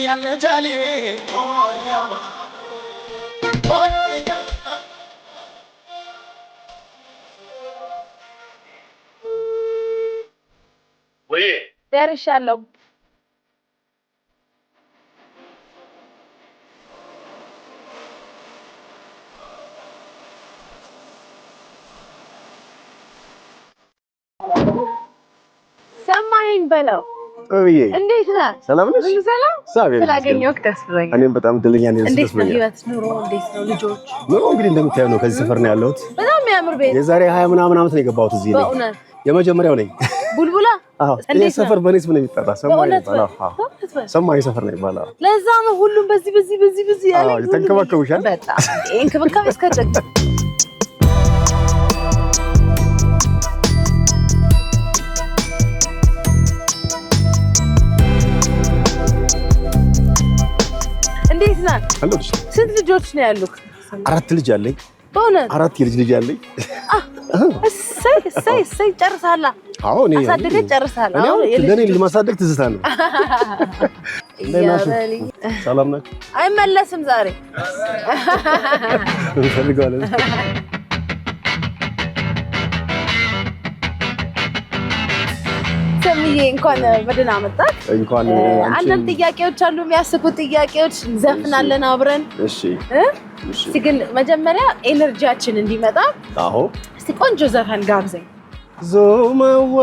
ያለ ጃሌ ወይ ደርሻለሁ። ሰማኸኝ በለው። እንዴት ነህ? ሰላም ነሽ? ሰላም ስላገኘሁህ ደስ ብሎኛል። እኔም በጣም እድለኛ ነኝ። እንዴት ነው ህይወት? ኑሮ እንዴት ነው? ልጆች? ኑሮ እንግዲህ እንደምታየው ነው። ከዚህ ሰፈር ነው ያለሁት። በጣም የሚያምር ቤት። የዛሬ 20 ምናምን ዓመት ነው የገባሁት እዚህ ላይ። በእውነት የመጀመሪያው ነኝ። ቡልቡላ? አዎ። ይሄ ሰፈር በኔ ስም ነው የሚጠራ። ሰማኸኝ ይባላል። ሰማኸኝ ሰፈር ነው ይባላል። ለዛ ነው ሁሉም በዚህ ያለ። አዎ፣ ተንከባከቡሻል። በጣም እንክብካቤ እስከ ጥግ። እንዴት ነህ? ስንት ልጆች ነው ያሉት? 4 ልጅ አለኝ። በእውነት 4 የልጅ ልጅ አለኝ። እሰይ ጨርሳላ። አዎ እኔ አሳደገች ጨርሳላ። አሁን ለኔ ለማሳደግ ትዝታ ነው። ሰላም ናችሁ? አይመለስም ዛሬ እንፈልጋለን። ሰምዬ እንኳን በደህና መጣህ። እንኳን አንዳንድ ጥያቄዎች አሉ፣ የሚያስቁ ጥያቄዎች። እንዘፍናለን አብረን። እሺ እስቲ ግን መጀመሪያ ኤነርጂያችን እንዲመጣ እስቲ ቆንጆ ዘፈን ጋብዘኝ። ዞማዋ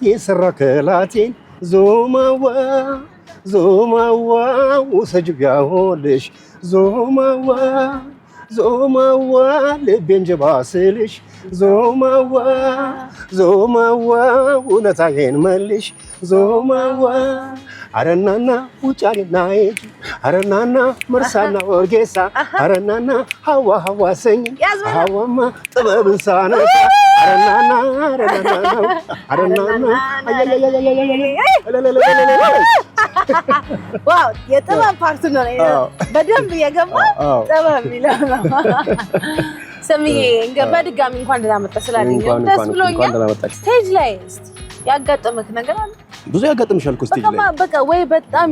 የሰራ ከላቴን ዞማዋ ውሰጅው ያሆልሽ ዞማዋ ልቤን ጀባ ስልሽ ዞማዋ ውለታዬን መልሽ ዞማዋ አረናና ውጫሌና አረናና መርሳና ወርጌሳ አረናና ሀዋ ሰኝ ሀዋማ ጥበብን ሳነሳ አረናና ዋው የጥበብ ፓርቱ ነው በደንብ የገባ ጥበብ ይላል። ሰምዬ በድጋሚ እንኳን ደህና መጣህ ስላገኘሁ ደስ ብሎኛል። ስቴጅ ላይ ያጋጠመህ ነገር አለ? ብዙ ያጋጥምሻል እኮ ስቴጅ ላይ። በቃ ወይ በጣም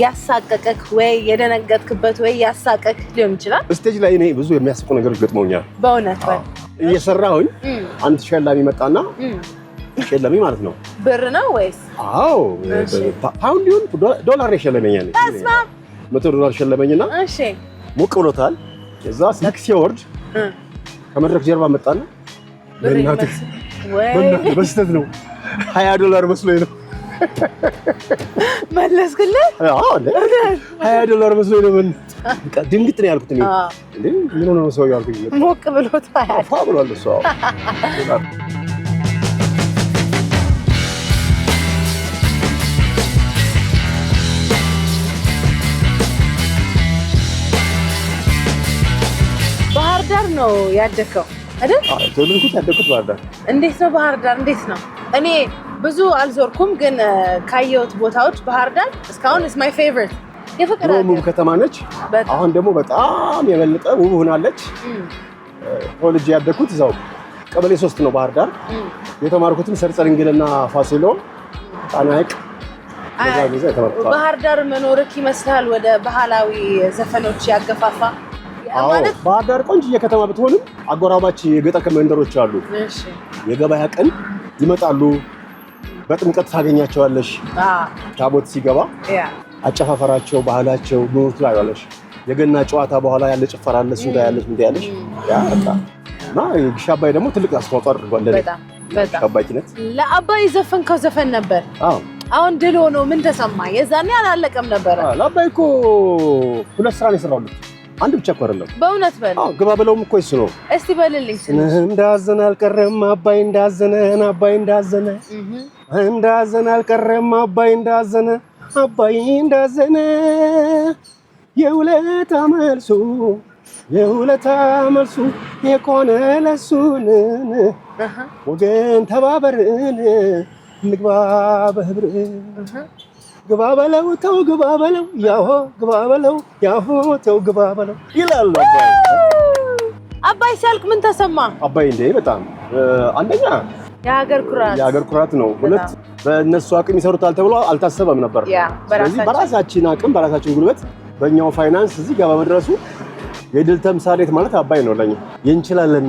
ያሳቀቀክ ወይ የደነገጥክበት ወይ ያሳቀክ ሊሆን ይችላል። ስቴጅ ላይ እኔ ብዙ የሚያስቁ ነገሮች ገጥመውኛል። በእውነት እየሰራሁኝ አንድ ሸላሚ መጣና ሸላሚ ማለት ነው ብር ነው ወይስ? አዎ ፓውንድ ይሁን ዶላር የሸለመኛል። $100 ሸለመኝና እሺ ሞቅ ብሎታል። ከዛ ስልክ ሲወርድ ከመድረክ ጀርባ መጣና በእናትህ በስተት ነው $20 መስሎኝ ነው መለስክልህ? አዎ $20 መስሎኝ ነው። ምን ድንግጥ ነው ያልኩት። እንዴ ምን ሆነ ነው ሰው ያልኩኝ። ሞቅ ብሎታል። አፋ ብሏል እሱ። ባህር ዳር ነው ያደከው አይደል? ተወልኩት ያደኩት ባህር ዳር። እንዴት ነው ባህር ዳር? እንዴት ነው? እኔ ብዙ አልዞርኩም፣ ግን ካየሁት ቦታዎች ባህር ዳር እስካሁን is my favorite። የፍቅር ውብ ከተማ ነች። አሁን ደግሞ በጣም የበለጠ ውብ ሆናለች። ኮሌጅ ያደኩት እዛው ቀበሌ 3 ነው ባህር ዳር። የተማርኩትም ሰርጸ ድንግልና ፋሲሎ ጣና ሐይቅ ባህር ዳር መኖርክ ይመስላል ወደ ባህላዊ ዘፈኖች ያገፋፋ ማለት። ባህር ዳር ቆንጆ ከተማ ብትሆንም አጎራባች የገጠር መንደሮች አሉ። እሺ የገበያ ቀን ይመጣሉ። በጥምቀት ታገኛቸዋለሽ። ታቦት ሲገባ አጨፋፈራቸው፣ ባህላቸው ኑት ላይ ያለሽ የገና ጨዋታ በኋላ ያለ ጭፈራ አለ። እሱ ላይ ያለሽ ምን ያለሽ ያ እና ሻባይ ደግሞ ትልቅ አስተዋጽኦ አድርጓል። በጣም ሻባይ ኪነት ለአባይ ዘፈንከው ዘፈን ነበር። አሁን ድል ሆኖ ምን ተሰማ? የዛኔ አላለቀም ነበር። ለአባይ እኮ 2 ስራ ነው የሰራሁት። አንድ ብቻ እኮ አይደለም። በእውነት በል። ግባ በለውም እኮ እሱ ነው። እስቲ በልልኝ። እንዳዘነ አልቀረም አባይ እንዳዘነ እንዳዘነ አልቀረም አባይ እንዳዘነ የውለታ መልሱ የኮነ ለሱን ወገን ተባበርን ንግባ በህብር ግባ በለው ተው ግባ በለው ያሆ ግባ በለው ያሆ ተው ግባ በለው ይላል አባይ። አባይ ሲያልቅ ምን ተሰማ? አባይ እንዴ በጣም አንደኛ የሀገር ኩራት ነው። ሁለት በእነሱ አቅም ይሰሩታል ተብሎ አልታሰበም ነበር። ስለዚህ በራሳችን አቅም በራሳችን ጉልበት በእኛው ፋይናንስ እዚህ ጋር በመድረሱ የድል ተምሳሌት ማለት አባይ ነው ለኛ። የእንችላለን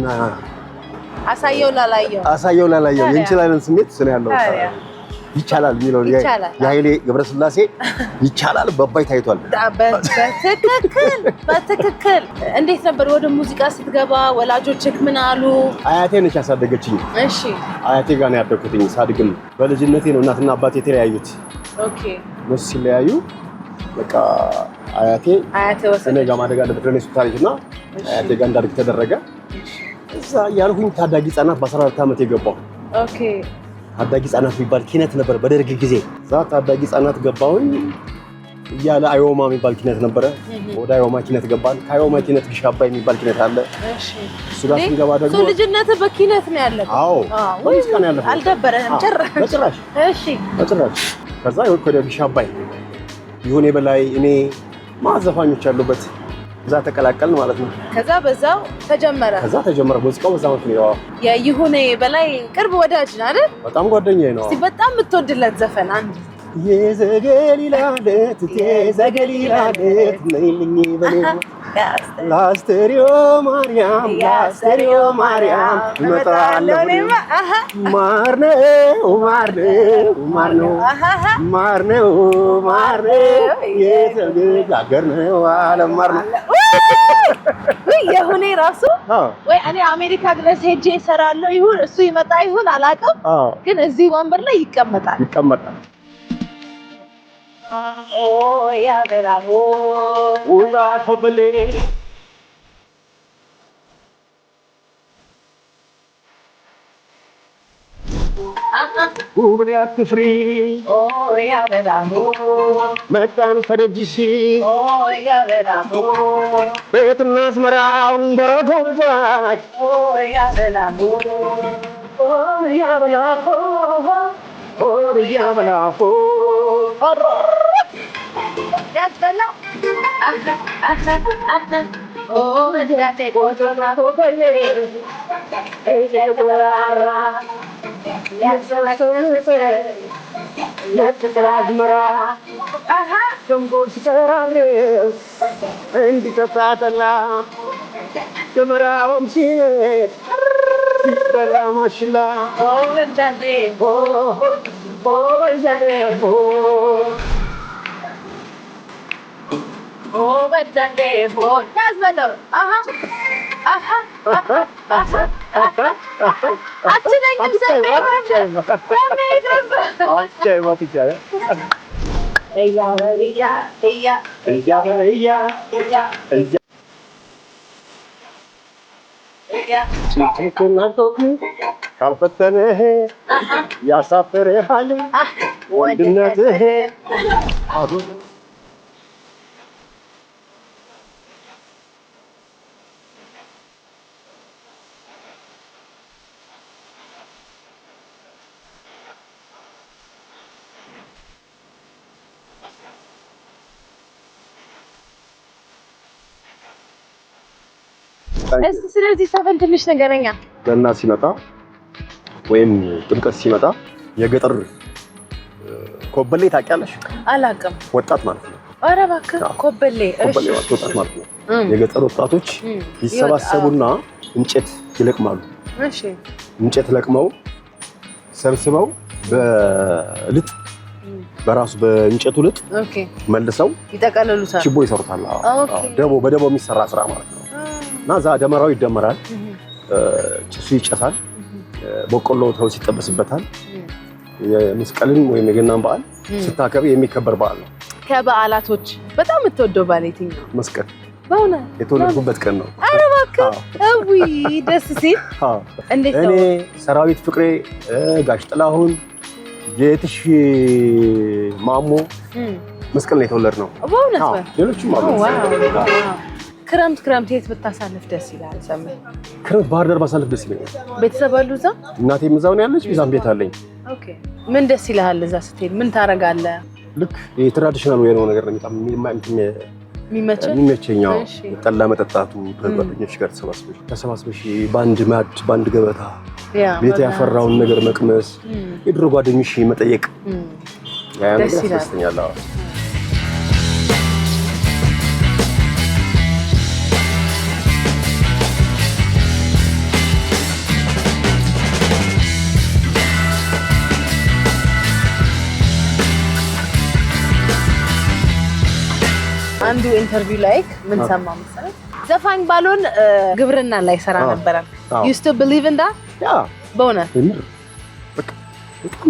አሳየው ላላየው የእንችላለን ስሜት ስለ ያለው ይቻላል የሚለው የኃይሌ ገብረስላሴ ይቻላል በአባይ ታይቷል። በትክክል። እንዴት ነበር ወደ ሙዚቃ ስትገባ? ወላጆችህ ምን አሉ? አያቴ ነች ያሳደገችኝ። እሺ አያቴ ጋር ነው ያደግኩትኝ። ሳድግም በልጅነቴ ነው እናትና አባቴ የተለያዩት። ኦኬ እነሱ ሲለያዩ በቃ አያቴ እኔ ጋር ማደግ አለበት ለኔ ታሪክና አያቴ ጋር እንዳድግ ተደረገ። እዛ ያልኩኝ ታዳጊ ህጻናት በ14 ዓመት የገባው። ኦኬ ታዳጊ ህጻናት የሚባል ኪነት ነበር በደርግ ጊዜ። እዛ ታዳጊ ህጻናት ገባሁኝ እያለ አዮማ የሚባል ኪነት ነበረ። ወደ አዮማ ኪነት ገባን። ከአዮማ ኪነት ግሽ አባይ የሚባል ኪነት አለ። እሱ ጋር ስንገባ ደግሞ ልጅነት በኪነት ነው ያለፈው። አዎ ወይስ ካን ያለፈው አልደበረህም? ጭራሽ። እሺ በጭራሽ። ከዛ ወደ ግሽ አባይ ይሁኔ በላይ እኔ ማዘፋኞች ያሉበት እዛ ተቀላቀልን ማለት ነው። ከዛ በዛው ተጀመረ ሙዚቃው። በዛው ነው ያው የይሁኔ በላይ ቅርብ ወዳጅ ነህ አይደል? በጣም ጓደኛዬ ነው። እስቲ በጣም የምትወድለት ዘፈን አንድ። የዘገሊላለት ነይልኝ በኔ ላስተሪዮ ማርያም እመጣለሁ ማርነው የተጋገርነው ዓለም ማርነው የሁኔ ራሱ ወይ እኔ አሜሪካ ድረስ ሄጄ እሰራለሁ ይሁን እሱ ይመጣ ይሁን አላውቅም፣ ግን እዚህ ወንበር ላይ ይቀመጣል። ያ በራሆ ውላ ተበሌ ውብን ያትፍሪ ያ በራሆ መጣን ፈረጅሲ ያ በራሆ ቤትና አስመራውን በረጎባች ያ በራሆ ያ በራሆ ያ በራሆ ያስበላው መድራቴ ቆጮና ኮኮሌ አዝመራ ሸንኮር ሲሰራለው እንዲተሳተላ ጀመራውም ሲሄድ ሲበላ ማሽላ ካልፈተነህ ያሳፍርሃል ወንድነትህ። እስቲ ስለዚህ ሰፈን ትንሽ ነገረኛ። ገና ሲመጣ ወይም ጥምቀት ሲመጣ የገጠር ኮበሌ ታውቂያለሽ? አላውቅም። ወጣት ማለት ነው። ኧረ እባክህ ኮበሌ። እሺ ወጣት ማለት ነው። የገጠር ወጣቶች ይሰባሰቡና እንጨት ይለቅማሉ። እሺ እንጨት ለቅመው ሰብስበው በልጥ በራሱ በእንጨቱ ልጥ መልሰው ይጠቀልሉታል። ችቦ ይሰሩታል። በደቦ የሚሰራ ስራ ማለት ነው። እና እዛ ደመራው ይደመራል፣ ጭሱ ይጨሳል፣ በቆሎ ተውስ ይጠበስበታል። የመስቀልን ወይም የገናን በዓል ስታከብር የሚከበር በዓል ነው። ከበዓላቶች በጣም የምትወደው በዓል የትኛው? መስቀል። በእውነት የተወለድኩበት ቀን ነው። ኧረ እባክህ እውይ ደስ ሲል። እንዴት ነው? እኔ ሰራዊት ፍቅሬ፣ ጋሽ ጥላሁን፣ ጌትሽ ማሞ መስቀል ነው የተወለድነው። በእውነት ሌሎችም አሉ። ክረምት የት ብታሳልፍ ደስ ይላል? ሰምህ ክረምት ባህር ዳር ባሳልፍ ደስ ይለኛል። ቤተሰብ አሉ እዛ? እናቴም እዛው ነው ያለች፣ እዛም ቤት አለኝ። ኦኬ። ምን ደስ ይልሃል እዛ ስትሄድ? ምን ታረጋለህ? ልክ የትራዲሽናል ወይ ነው ነገር ነው የሚመቸኛው ጠላ መጠጣቱ ከጓደኞች ጋር ተሰባስበሽ በአንድ ማዕድ በአንድ ገበታ ቤት ያፈራውን ነገር መቅመስ የድሮ ጓደኞች መጠየቅ ደስ ይላል። አንዱ ኢንተርቪው ላይ ምን ሰማ መሰለህ ዘፋኝ ባልሆን ግብርና ላይ ሰራ ነበር። you still believe in that? በእውነት በጣም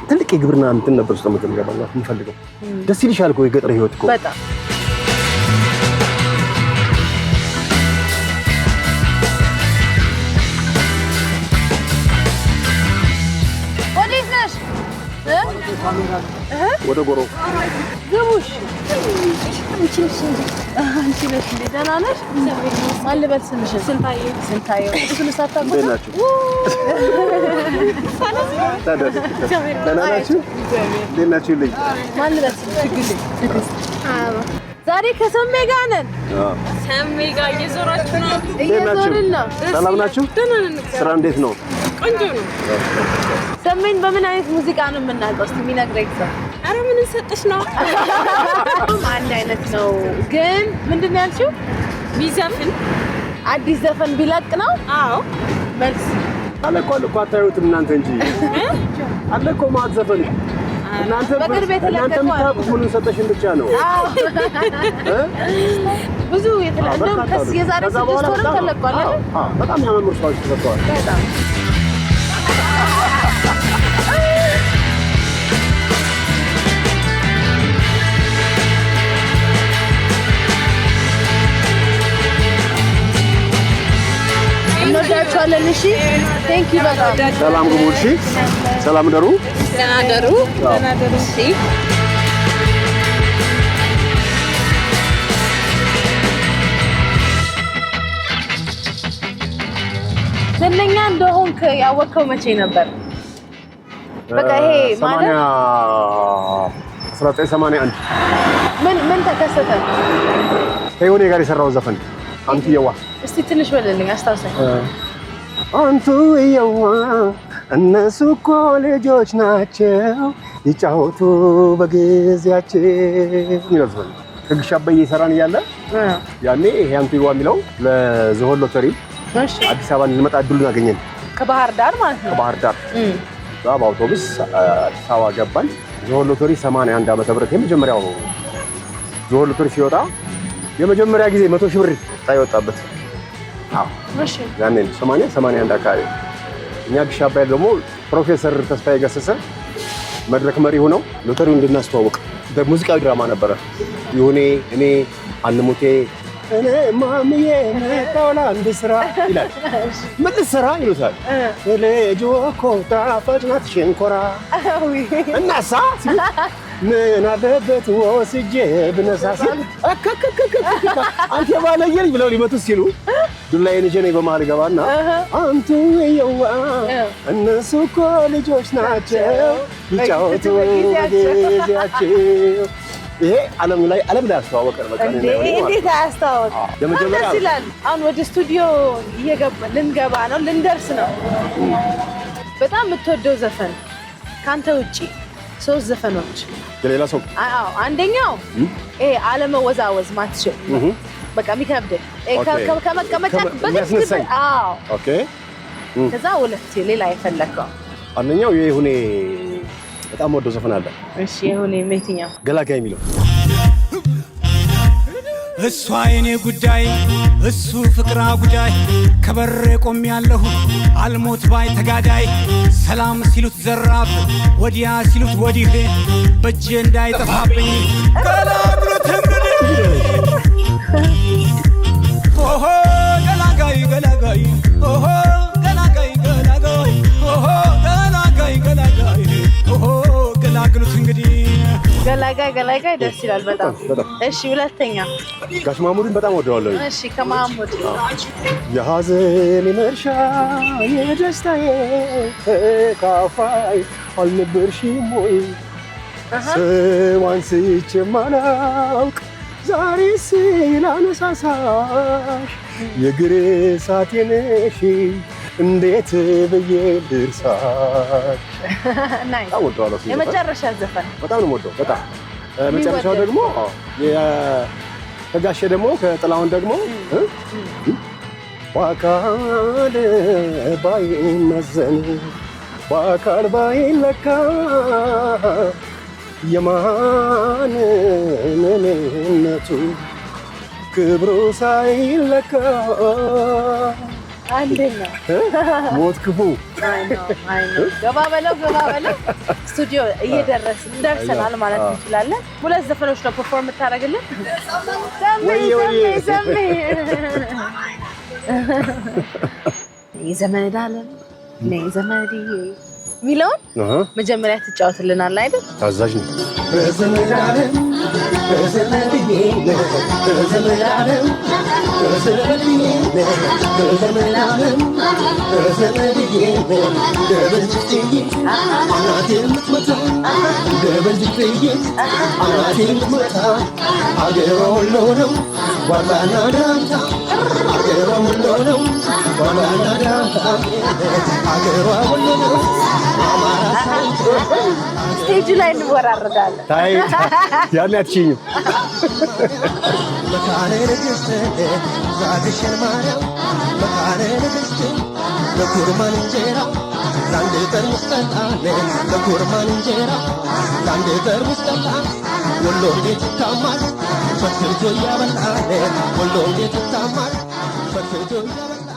ትልቅ የግብርና እንትን ነበር ውስጥ መገባላት የምፈልገው። ደስ ይልሻል እኮ የገጠር ህይወት እኮ በጣም ወደ ጎሮ ግቡሽ አንቺ ነሽ እንዴ? ደህና ነሽ? ማን ልበል ስምሽን? ስንታየው እሱን ሳታውቁ ደህና ናችሁ? ልጅ ማን ልበል ስምሽን? ዛሬ ከሰሜ ጋር ነን። ሰሜ ጋር እየዞራችሁ ነው? እየዞርን ነው። ሰላም ናችሁ? ስራ እንዴት ነው? ቆንጆ ነው። ሰሜን በምን አይነት ሙዚቃ ነው የምናውቀው? እስቲ የሚነግረኝ ሰው። ኧረ ምን እንሰጥሽ ነው? አንድ አይነት ነው ግን ምንድን ነው ያልሽው? ቢዘፍን አዲስ ዘፈን ቢለቅ ነው? አዎ መልስ አለ እኮ አታዩትም እናንተ እንጂ አለ እኮ ማለት ዘፈን እናንተ የምታውቁት ምን እንሰጥሽን ብቻ ነው። ብዙ የተለያዩ የዛሬ 6 ወር ተለቋል አይደል? በጣም ያመምሩ ሰዎች ተሰጥተዋል። በጣም እንወዳችኋለን። እሺ ቴንክ ዩ በጣም ሰላም ግቡ። እሺ ሰላም ደሩ። ደህና ደሩ። እሺ ዝነኛ እንደሆንክ ያወቅኸው መቼ ነበር? በቃ ይሄ ማለት 1981 ምን ተከሰተ? ከዮኔ ጋር የሰራው ዘፈን አንቱ የዋ እስቲ ትንሽ በልልኝ አስታውሰኝ። አንቱ የዋ እነሱ እኮ ልጆች ናቸው ይጫወቱ በጊዜያቸው የሚለው ዘፈን ከግሽ አበይ እየሰራን እያለ ያኔ ይሄ አንቱ የዋ የሚለው ለዝሆን ሎተሪ አዲስ አበባ ልንመጣ እድሉን አገኘን። ከባህር ዳር ማለት ነው። ከባህር ዳር በአውቶቡስ አዲስ አበባ ገባን። ዝሆን ሎተሪ 81 ዓመተ ምህረት የመጀመሪያው ዝሆን ሎተሪ ሲወጣ የመጀመሪያ ጊዜ 100 ሺህ ብር ታይወጣበት። እሺ ያኔ 81 አካባቢ እኛ ግሽ አባይ ደግሞ ፕሮፌሰር ተስፋዬ ገሰሰ መድረክ መሪ ሆነው ሎተሪውን እንድናስተዋውቅ ሙዚቃዊ ድራማ ነበረ። ይሁኔ እኔ አልሙቴ እኔ ማምዬ መጣሁ ለአንድ ስራ ይላል። ምን ልትሰራ ይሉታል። ልጅ እኮ ጣፋጭ ናት ሸንኮራ እናሳ ምን አለበት ወስጄ ብነሳሳ አንተ ባለየ ልጅ ብለው ሊመቱት ሲሉ ዱላዬን ይዤ እኔ በመሀል ገባና አንቱ የዋ እነሱ እኮ ልጆች ናቸው ይጫወቱ በጊዜያቸው። ይሄ ዓለም ላይ አስተዋወቀ ነው። በቃ እንዴት አስተዋወቀ? ደስ ይላል። አሁን ወደ ስቱዲዮ ልንገባ ነው፣ ልንደርስ ነው። በጣም የምትወደው ዘፈን ካንተ ውጪ 3 ዘፈኖች የሌላ ሰው? አዎ አንደኛው ይሄ አለመወዛወዝ ማትችል በቃ የሚከብድ ከመቀመጫ በግድ አዎ ኦኬ። ከዛ ሁለት ሌላ የፈለከው? አንደኛው የይሁኔ በጣም ወደው ዘፈን አለ። እሺ የይሁኔ የትኛው? ገላጋይ የሚለው እሷ የኔ ጉዳይ እሱ ፍቅራ ጉዳይ ከበሬ ቆም ያለሁ አልሞት ባይ ተጋዳይ ሰላም ሲሉት ዘራፍ ወዲያ ሲሉት ወዲህ በእጄ እንዳይጠፋብኝ ገላግሎት ኦሆ ገላጋይ ገላጋይ ኦሆ ገላጋይ ገላጋይ ኦሆ ገላጋይ ገላጋይ ኦሆ ገላግሎት እንግዲህ ገላጋይ ደስ ይላል በጣም። እሺ ሁለተኛ? ጋሽ ማሙድን በጣም ወደዋለሁ። እሺ ከማሙድ የሐዘኔ መርሻ የደስታዬ ተካፋይ አልነበርሽም ወይ? ሰው አንስቼ ማላውቅ ዛሬ ስላነሳሳሽ የእግር እሳቴ ነሽ እንዴት ብዬ ልርሳሽ። የመጨረሻ ዘፈን በጣም ነው የምወደው። በጣም መጨረሻው ደግሞ ከጋሼ ደግሞ ከጥላሁን ደግሞ በአካል ባይመዘን በአካል ባይለካ የማንነቱ ክብሩ ሳይለካ አንደኛ ሞት ክፉ ገባ በለው ስቱዲዮ ደርሰናል ማለት እንችላለን። ሁለት ዘፈኖች ነው ፐርፎርም የምታደርግልን። የዘመድ አለም ነይ ዘመድዬ የሚለውን መጀመሪያ ትጫወትልናል አይደል? ታዛዥ ነው። ስቴጅ ላይ እንወራረዳለን። ያን አትችይም። ለኩርማን እንጀራ ለአንድ ጠርሙስ ጠጣ ለኩርማን እንጀራ ለአንድ ጠርሙስ ጠጣ ወሎ እንዴት ይታማል ፈትቶ እያበላል ወሎ እንዴት ይታማል ፈትቶ እያበላል